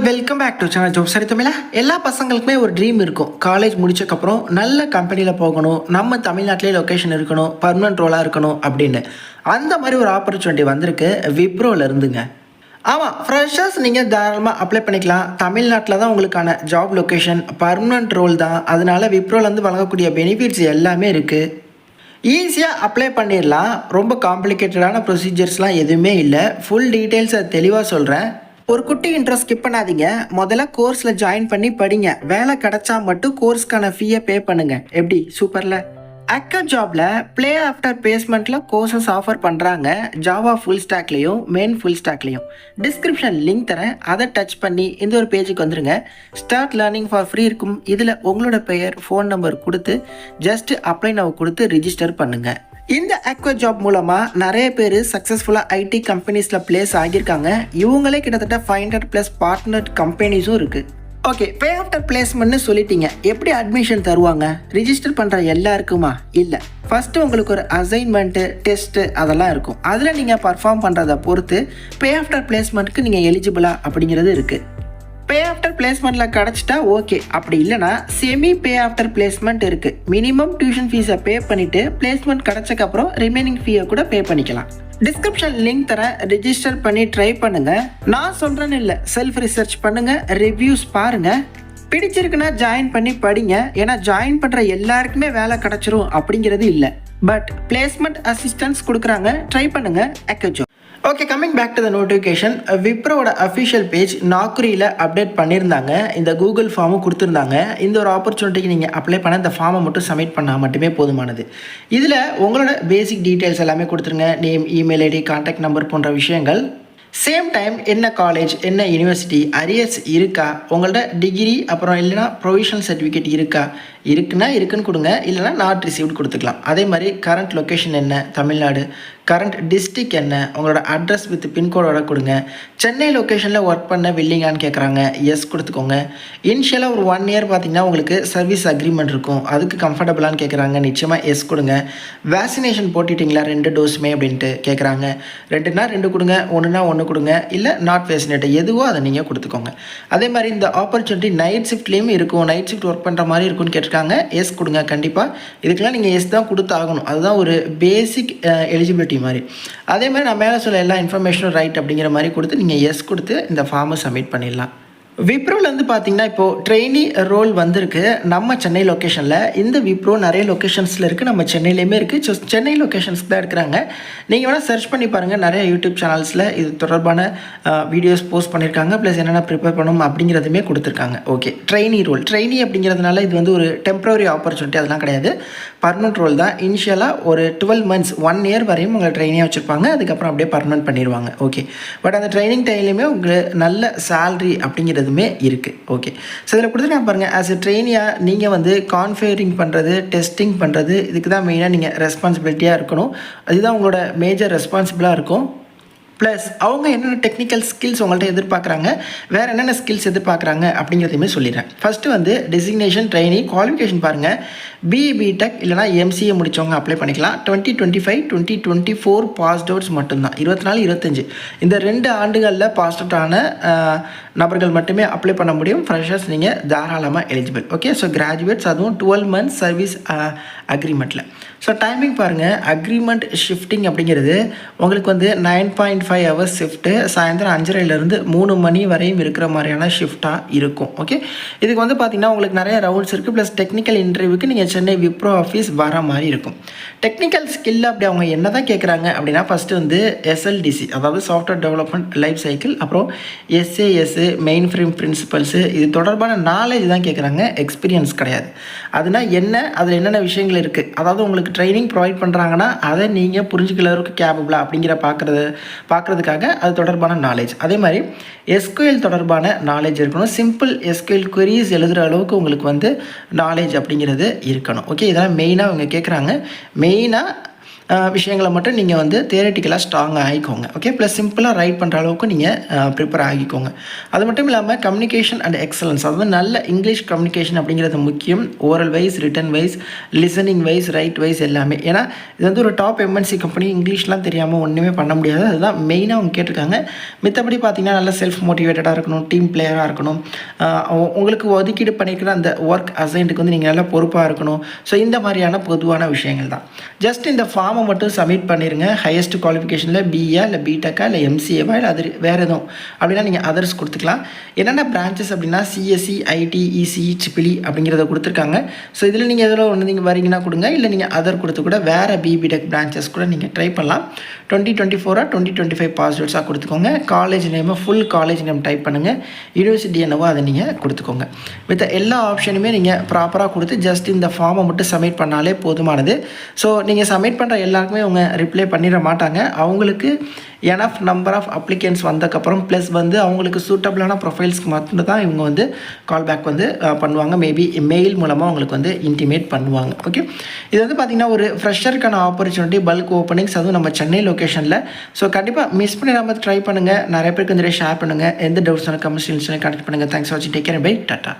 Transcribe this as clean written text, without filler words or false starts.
Welcome back to channel ஜோப் சரி தமிழா. எல்லா பசங்களுக்குமே ஒரு ட்ரீம் இருக்கும். காலேஜ் முடிச்சக்கப்புறம் நல்ல கம்பெனியில் போகணும், நம்ம தமிழ்நாட்டிலே லொக்கேஷன் இருக்கணும், பர்மனன்ட் ரோலாக இருக்கணும் அப்படின்னு. அந்த மாதிரி ஒரு ஆப்பர்ச்சுனிட்டி வந்திருக்கு விப்ரோவில் இருந்துங்க. ஆமாம், ஃப்ரெஷர்ஸ் நீங்கள் தாராளமாக அப்ளை பண்ணிக்கலாம். தமிழ்நாட்டில் தான் உங்களுக்கான ஜாப் லொக்கேஷன், பர்மனன்ட் ரோல் தான். அதனால விப்ரோலேருந்து வழங்கக்கூடிய பெனிஃபிட்ஸ் எல்லாமே இருக்குது. ஈஸியாக அப்ளை பண்ணிடலாம். ரொம்ப காம்ப்ளிகேட்டடான ப்ரொசீஜர்ஸ்லாம் எதுவுமே இல்லை. ஃபுல் டீட்டெயில்ஸை தெளிவாக சொல்கிறேன். ஒரு குட்டி இன்ட்ரோ ஸ்கிப் பண்ணாதீங்க. முதல்ல கோர்ஸில் ஜாயின் பண்ணி படிங்க. வேலை கிடைச்சா மட்டும் கோர்ஸ்க்கான ஃபீயை பே பண்ணுங்க. எப்படி சூப்பரில்? அக்கட் ஜாப்ல ப்ளே ஆஃப்டர் பிளேஸ்மெண்ட்ல கோர்சஸ் ஆஃபர் பண்ணுறாங்க. ஜாவா ஃபுல் ஸ்டாக்லேயும் மெயின் ஃபுல் ஸ்டாக்லேயும். டிஸ்கிரிப்ஷன் லிங்க் தரேன், அதை டச் பண்ணி இந்த ஒரு பேஜுக்கு வந்துடுங்க. ஸ்டார்ட் லேர்னிங் ஃபார் ஃப்ரீ இருக்கும். இதில் உங்களோட பெயர், ஃபோன் நம்பர் கொடுத்து ஜஸ்ட் அப்ளை நவ் கொடுத்து ரிஜிஸ்டர் பண்ணுங்கள். இந்த அக்வா ஜாப் மூலமாக நிறைய பேர் சக்ஸஸ்ஃபுல்லாக ஐடி கம்பெனிஸில் பிளேஸ் ஆகியிருக்காங்க. இவங்களே கிட்டத்தட்ட 500+ பார்ட்னர் கம்பெனிஸும் இருக்குது. ஓகே, பே ஆஃப்டர் பிளேஸ்மெண்ட்னு சொல்லிட்டீங்க. எப்படி அட்மிஷன் தருவாங்க? ரிஜிஸ்டர் பண்ணுற எல்லாருக்குமா? இல்லை, ஃபஸ்ட்டு உங்களுக்கு ஒரு அசைன்மெண்ட்டு, டெஸ்ட்டு அதெல்லாம் இருக்கும். அதில் நீங்கள் பர்ஃபார்ம் பண்ணுறதை பொறுத்து பே ஆஃப்டர் பிளேஸ்மெண்ட்டுக்கு நீங்கள் எலிஜிபிளா அப்படிங்கிறது இருக்குது. பே ஆஃப்டர் பிளேஸ்மெண்ட்டில் கிடச்சிட்டா ஓகே. அப்படி இல்லைனா செமி பே ஆஃப்டர் பிளேஸ்மெண்ட் இருக்குது. மினிமம் டியூஷன் ஃபீஸை பே பண்ணிவிட்டு பிளேஸ்மெண்ட் கிடச்சக்கப்புறம் ரிமைனிங் ஃபீயை கூட பே பண்ணிக்கலாம். டிஸ்கிரிப்ஷன் லிங்க் தரேன், ரிஜிஸ்டர் பண்ணி ட்ரை பண்ணுங்கள். நான் சொல்கிறேன்னு இல்லை, செல்ஃப் ரிசர்ச் பண்ணுங்கள், ரிவ்யூஸ் பாருங்கள். பிடிச்சிருக்குன்னா ஜாயின் பண்ணி படிங்க. ஏன்னா ஜாயின் பண்ணுற எல்லாருக்குமே வேலை கிடச்சிரும் அப்படிங்கிறது இல்லை. பட் பிளேஸ்மெண்ட் அசிஸ்டன்ஸ் கொடுக்குறாங்க, ட்ரை பண்ணுங்கள். அக்கஜோ. Okay, coming back to the notification. விப்ரோட அஃபிஷியல் பேஜ் நாக்குரியில் அப்டேட் பண்ணியிருந்தாங்க. இந்த கூகுள் ஃபார்மும் கொடுத்துருந்தாங்க. இந்த ஒரு ஆப்பர்ச்சுனிட்டிக்கு நீங்கள் அப்ளை பண்ண இந்த ஃபார்மை மட்டும் சப்மிட் பண்ணால் மட்டுமே போதுமானது. இதில் உங்களோட பேசிக் டீட்டெயில்ஸ் எல்லாமே கொடுத்துருங்க. Name, email ID, contact number போன்ற விஷயங்கள். சேம் டைம் என்ன காலேஜ், என்ன யூனிவர்சிட்டி, அரியர்ஸ் இருக்கா, உங்கள்ட்ட டிகிரி அப்புறம் இல்லைனா ப்ரொவிஷனல் சர்டிஃபிகேட் இருக்கா, இருக்குன்னா இருக்குன்னு கொடுங்க, இல்லைனா நாட் ரிசீவ்டு கொடுத்துக்கலாம். அதே மாதிரி கரண்ட் லொக்கேஷன் என்ன, தமிழ்நாடு, கரண்ட் டிஸ்ட்ரிக் என்ன, உங்களோட அட்ரஸ் வித் பின்கோடோட கொடுங்க. சென்னை லொக்கேஷனில் ஒர்க் பண்ண வில்லிங்கான்னு கேட்குறாங்க, எஸ் கொடுத்துக்கோங்க. இனிஷியலாக ஒரு 1 இயர் பார்த்தீங்கன்னா உங்களுக்கு சர்வீஸ் அக்ரிமெண்ட் இருக்கும், அதுக்கு கம்ஃபர்டபுளான்னு கேட்குறாங்க, நிச்சயமாக எஸ் கொடுங்க. வேக்சினேஷன் போட்டுட்டிங்களா 2 டோஸுமே அப்படின்ட்டு கேட்குறாங்க. 2னா 2 கொடுங்க, 1னா 1 கொடுங்க, இல்லை நாட் வேக்சினேட்டட் எதுவோ அதை நீங்கள் கொடுத்துக்கோங்க. அதே மாதிரி இந்த ஆப்பர்ச்சுனிட்டி நைட் ஷிஃப்ட்லேயும் இருக்கும், நைட் ஷிஃப்ட் ஒர்க் பண்ணுற மாதிரி இருக்கும்னு கேட்டிருக்காங்க. எஸ் கொடுங்க கண்டிப்பாக. இதுக்கெல்லாம் நீங்கள் எஸ் தான் கொடுத்து ஆகணும். அதுதான் ஒரு பேசிக் எலிஜிபிலிட்டி மாதிரி. அதே மாதிரி நான் மேலே சொல்ல எல்லா இன்ஃபர்மேஷனும் ரைட் அப்படிங்கிற மாதிரி கொடுத்து நீங்கள் எஸ் கொடுத்து இந்த ஃபார்மை சப்மிட் பண்ணிடலாம். விப்ரோலேருந்து பார்த்தீங்கன்னா இப்போது ட்ரெயினி ரோல் வந்திருக்கு நம்ம சென்னை லொக்கேஷனில். இந்த விப்ரோ நிறைய லொக்கேஷன்ஸில் இருக்குது, நம்ம சென்னையிலேயுமே இருக்குது. ஸோ சென்னை லொக்கேஷன்ஸ்க்கு தான் எடுக்கிறாங்க. நீங்கள் வேணால் சர்ச் பண்ணி பாருங்கள், நிறைய யூடியூப் சேனல்ஸில் இது தொடர்பான வீடியோஸ் போஸ்ட் பண்ணியிருக்காங்க. ப்ளஸ் என்னென்ன ப்ரிப்பேர் பண்ணணும் அப்படிங்கிறதுமே கொடுத்துருக்காங்க. Okay, trainee role. ட்ரெயினி அப்படிங்கிறதுனால இது வந்து ஒரு டெம்பரரி ஆப்பர்ச்சுனிட்டி அதெல்லாம் கிடையாது, பர்மனன்ட் ரோல் தான். இனிஷியலாக ஒரு 12 மந்த்ஸ் 1 இயர் வரையும் உங்களை ட்ரெயினியாக வச்சுருப்பாங்க, அதுக்கப்புறம் அப்படியே பர்மனன்ட் பண்ணிடுவாங்க. ஓகே, பட் அந்த ட்ரைனிங் டைம்லையுமே உங்களுக்கு நல்ல சேலரி அப்படிங்கிறது இருக்குது. ஓகே, ஸோ இதில் கொடுத்துருக்காங்க பாருங்கள். ஆஸ் எ ட்ரெயினியாக நீங்கள் வந்து கான்ஃபிகரிங் பண்ணுறது, டெஸ்டிங் பண்ணுறது, இதுக்கு தான் மெயினாக நீங்கள் ரெஸ்பான்சிபிலிட்டியாக இருக்கணும். அதுதான் உங்களோட மேஜர் ரெஸ்பான்சிபிளாக இருக்கும். ப்ளஸ் அவங்க என்னென்ன டெக்னிக்கல் ஸ்கில்ஸ் உங்கள்கிட்ட எதிர்பார்க்குறாங்க, வேறு என்னென்ன ஸ்கில்ஸ் எதிர்பார்க்குறாங்க அப்படிங்கிறதையுமே சொல்லிடுறேன். ஃபஸ்ட்டு வந்து டெசிக்னேஷன் ட்ரெயினிங் குவாலிஃபிகேஷன் பாருங்கள். பிடெக் இல்லைனா எம்சிஏ முடித்தவங்க அப்ளை பண்ணிக்கலாம். 2025 2024 பாஸ்ட் அவுட்ஸ் மட்டும்தான். 24 25 இந்த 2 ஆண்டுகளில் பாஸ்ட் அவுட் ஆன நபர்கள் மட்டுமே அப்ளை பண்ண முடியும். ஃப்ரெஷர்ஸ் நீங்கள் தாராளமாக எலிஜிபிள். ஓகே, ஸோ கிராஜுவேட்ஸ், அதுவும் 12 மந்த்ஸ் சர்வீஸ் அக்ரிமெண்ட்டில். ஸோ டைமிங் பாருங்கள். அக்ரிமெண்ட் ஷிஃப்டிங் அப்படிங்கிறது உங்களுக்கு வந்து 9.5 ஹவர்ஸ் ஷிஃப்ட்டு, சாயந்தரம் 5:30லேருந்து 3 மணி வரையும் இருக்கிற மாதிரியான ஷிஃப்டாக இருக்கும். ஓகே, இதுக்கு வந்து பார்த்திங்கன்னா உங்களுக்கு நிறைய ரவுண்ட்ஸ் இருக்குது. ப்ளஸ் டெக்னிக்கல் இன்டர்வியூக்கு நீங்கள் சென்னை விப்ரோ ஆஃபீஸ் வர மாதிரி இருக்கும். டெக்னிக்கல் ஸ்கில் அப்படி அவங்க என்ன தான் கேட்குறாங்க அப்படின்னா, ஃபஸ்ட்டு வந்து எஸ்எல்டிசி, அதாவது சாஃப்ட்வேர் டெவலப்மெண்ட் லைஃப் சைக்கிள், அப்புறம் எஸ்ஏஎஸ்ஸு, மெயின் ஃப்ரேம் பிரின்சிபல்ஸு, இது தொடர்பான நாலேஜ் தான் கேட்குறாங்க, எக்ஸ்பீரியன்ஸ் கிடையாது. அதுனா என்ன, அதில் என்னென்ன விஷயங்கள் இருக்குது, அதாவது உங்களுக்கு ட்ரைனிங் ப்ரொவைட் பண்ணுறாங்கன்னா அதை நீங்கள் புரிஞ்சுக்கிறதுக்கு கேப்பபிளா அப்படிங்கிற பார்க்குறதுக்காக அது தொடர்பான நாலேஜ். அதே மாதிரி எஸ்கியூஎல் தொடர்பான நாலேஜ் இருக்கணும். சிம்பிள் எஸ்கியூஎல் queries எழுதுகிற அளவுக்கு உங்களுக்கு வந்து நாலேஜ் அப்படிங்கிறது இருக்கணும். ஓகே, இதெல்லாம் மெயினாக அவங்க கேட்குறாங்க. மெயினாக விஷயங்களை மட்டும் நீங்கள் வந்து தியரட்டிக்கலாக ஸ்ட்ராங்காக ஆகிக்கோங்க. ஓகே, ப்ளஸ் சிம்பிளாக ரைட் பண்ணுற அளவுக்கு நீங்கள் ப்ரிப்பேர் ஆகிக்கோங்க. அது மட்டும் இல்லாமல் கம்யூனிகேஷன் அண்ட் எக்ஸலன்ஸ், அதாவது நல்ல இங்கிலீஷ் கம்யூனிகேஷன் அப்படிங்கிறது முக்கியம். Oral wise, written wise, listening wise, write wise எல்லாமே. ஏன்னா இது வந்து ஒரு டாப் எம்என்சி கம்பெனி, இங்கிலீஷ்லாம் தெரியாமல் ஒன்றுமே பண்ண முடியாது. அதுதான் மெயினாக அவங்க கேட்டிருக்காங்க. மித்தபடி பார்த்தீங்கன்னா நல்ல செல்ஃப் மோட்டிவேட்டடாக இருக்கணும், டீம் பிளேயராக இருக்கணும், உங்களுக்கு ஒதுக்கீடு பண்ணிக்கிற அந்த ஒர்க் அசைன்ட்டுக்கு வந்து நீங்கள் நல்லா பொறுப்பாக இருக்கணும். ஸோ இந்த மாதிரியான பொதுவான விஷயங்கள் தான். ஜஸ்ட் இந்த ஃபார்மை மட்டும் சப்மிட் பண்ணிடுங்க. ஹையஸ்ட் குவாலிஃபிகேஷனில் பிஏ இல்லை பிடெக்கா இல்லை எம்சிஏவா இல்லை அது வேறு எதுவும் அப்படின்னா நீங்கள் அதர்ஸ் கொடுத்துக்கலாம். என்னென்ன பிரான்ச்சஸ் அப்படின்னா சிஎஸ்சி, ஐடி, இசிஇ, ட்ரிபிள்இ அப்படிங்கிறத கொடுத்துருக்காங்க. ஸோ இதில் நீங்கள் எதில் ஒன்று நீங்கள் வரீங்கன்னா கொடுங்க, இல்லை நீங்கள் அதர் கொடுத்து கூட வேறு பிபிடெக் பிரான்ச்சஸ் கூட நீங்கள் ட்ரை பண்ணலாம். 2024 2025 பாஸ்வேர்ட்ஸாக கொடுத்துக்கோங்க. காலேஜ் நேமை ஃபுல் காலேஜ் நேம் டைப் பண்ணுங்கள். யூனிவர்சிட்டி என்னவோ அதை நீங்கள் கொடுத்துக்கோங்க. வித் எல்லா ஆப்ஷனுமே நீங்கள் ப்ராப்பராக கொடுத்து ஜஸ்ட் இந்த ஃபார்மை மட்டும் சப்மிட் பண்ணாலே போதுமானது. ஸோ நீங்கள் சப்மிட் பண்ணுற எல்லாருக்குமே அவங்க ரிப்ளை பண்ணிட மாட்டாங்க. அவங்களுக்கு எனஃப் நம்பர் ஆஃப் அப்ளிகன்ஸ் வந்ததுக்கப்புறம் ப்ளஸ் வந்து அவங்களுக்கு சூட்டபிளான ப்ரொஃபைல்ஸ்க்கு மட்டும் தான் இவங்க வந்து கால் பேக் வந்து பண்ணுவாங்க. மேபி மெயில் மூலமாக அவங்களுக்கு வந்து இன்டிமேட் பண்ணுவாங்க. ஓகே, இது வந்து பார்த்திங்கன்னா ஒரு ஃப்ரெஷருக்கான ஆப்பர்ச்சுனிட்டி, பல்க் ஓப்பனிங்ஸ், அதுவும் நம்ம சென்னை லொக்கேஷனில். ஸோ கண்டிப்பாக மிஸ் பண்ணி நம்ம ட்ரை பண்ணுங்கள். நிறைய பேருக்கு வந்து ஷேர் பண்ணுங்கள். எந்த டவுட்ஸ் கமெண்ட்ஸ் கனெக்ட் பண்ணுங்கள். தேங்க்ஸ் ஃபார் வாட்சிங். Take care. பை. டாட்டா.